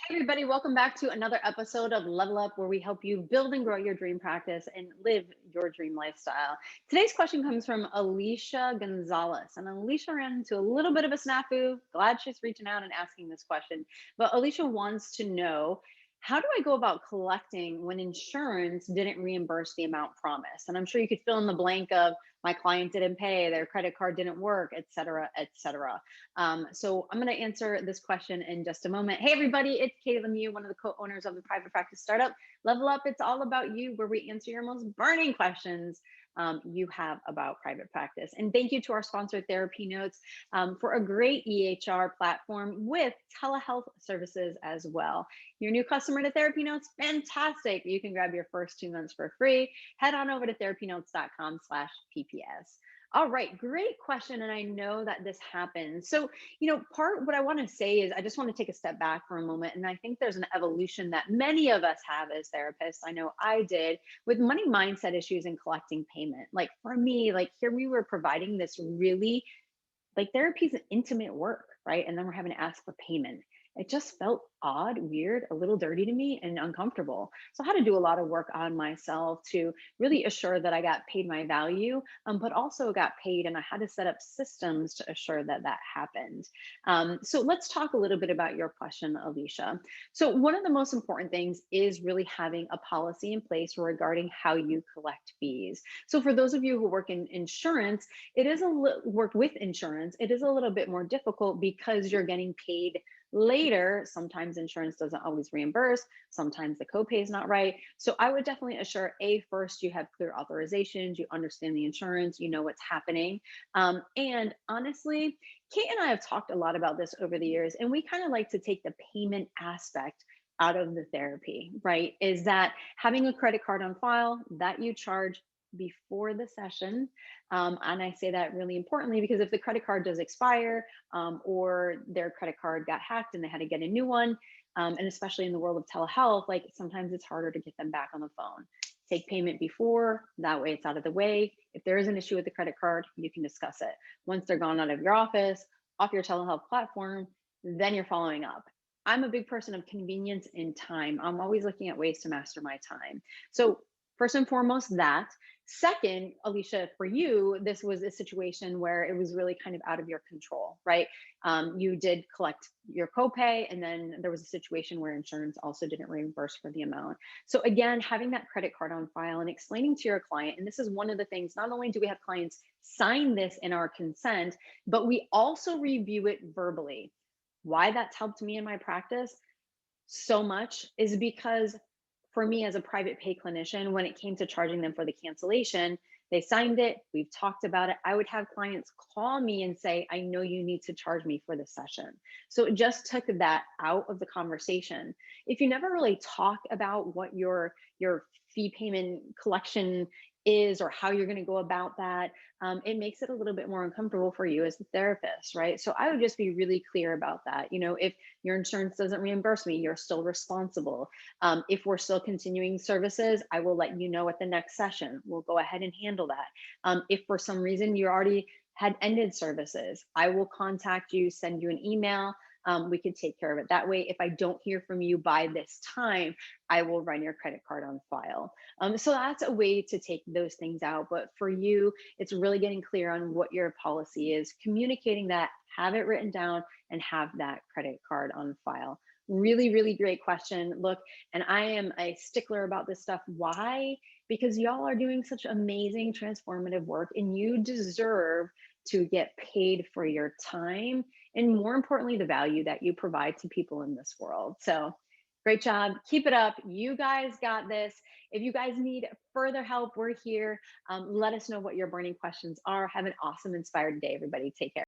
Hey everybody, welcome back to another episode of Level Up, where we help you build and grow your dream practice and live your dream lifestyle. Today's question comes from Alicia Gonzalez, and Alicia ran into a little bit of a snafu. Glad she's reaching out and asking this question. But Alicia wants to know, how do I go about collecting when insurance didn't reimburse the amount promised? And I'm sure you could fill in the blank of my client didn't pay, their credit card didn't work, et cetera, et cetera. So I'm going to answer this question in just a moment. Hey, everybody, it's Katie Lemieux, one of the co-owners of the private practice startup Level Up. It's all about you, where we answer your most burning questions you have about private practice. And thank you to our sponsor, TherapyNotes, for a great EHR platform with telehealth services as well. You're a new customer to TherapyNotes? Fantastic. You can grab your first 2 months for free. Head on over to therapynotes.com/PPS. All right, great question. And I know that this happens. So, what I want to say is I just want to take a step back for a moment. And I think there's an evolution that many of us have as therapists. I know I did with money mindset issues and collecting payment. Like for me, like here we were providing this really like therapy is an intimate work, right? And then we're having to ask for payment. It just felt odd, weird, a little dirty to me and uncomfortable. So I had to do a lot of work on myself to really assure that I got paid my value, but also got paid. And I had to set up systems to assure that that happened. So let's talk a little bit about your question, Alicia. So one of the most important things is really having a policy in place regarding how you collect fees. So for those of you who work in insurance, it is work with insurance. It is a little bit more difficult because you're getting paid later. Sometimes insurance doesn't always reimburse. Sometimes the copay is not right. So I would definitely assure first you have clear authorizations, you understand the insurance, you know what's happening. And honestly, Kate and I have talked a lot about this over the years, and we kind of like to take the payment aspect out of the therapy, right? Is that having a credit card on file that you charge before the session. And I say that really importantly because if the credit card does expire, or their credit card got hacked and they had to get a new one, and especially in the world of telehealth, like sometimes it's harder to get them back on the phone. Take payment before, that way it's out of the way. If there is an issue with the credit card, you can discuss it. Once they're gone out of your office, off your telehealth platform, then you're following up. I'm a big person of convenience and time. I'm always looking at ways to master my time. So first and foremost, that. Second, Alicia, for you, this was a situation where it was really kind of out of your control, right? You did collect your copay, and then there was a situation where insurance also didn't reimburse for the amount. So again, having that credit card on file and explaining to your client, and this is one of the things, not only do we have clients sign this in our consent, but we also review it verbally. Why that's helped me in my practice so much is because for me as a private pay clinician, when it came to charging them for the cancellation, they signed it, we've talked about it. I would have clients call me and say, I know you need to charge me for the session. So it just took that out of the conversation. If you never really talk about what your fee payment collection is or how you're going to go about that, it makes it a little bit more uncomfortable for you as the therapist, right? So I would just be really clear about that. If your insurance doesn't reimburse me, you're still responsible. If we're still continuing services, I will let you know at the next session. We'll go ahead and handle that. If for some reason you already had ended services, I will contact you, send you an email. We can take care of it that way. If I don't hear from you by this time, I will run your credit card on file. So that's a way to take those things out. But for you, it's really getting clear on what your policy is, communicating that, have it written down, and have that credit card on file. Really, really great question. Look, and I am a stickler about this stuff. Why? Because y'all are doing such amazing transformative work, and you deserve to get paid for your time, and more importantly, the value that you provide to people in this world. So great job. Keep it up. You guys got this. If you guys need further help, we're here. Let us know what your burning questions are. Have an awesome, inspired day, everybody. Take care.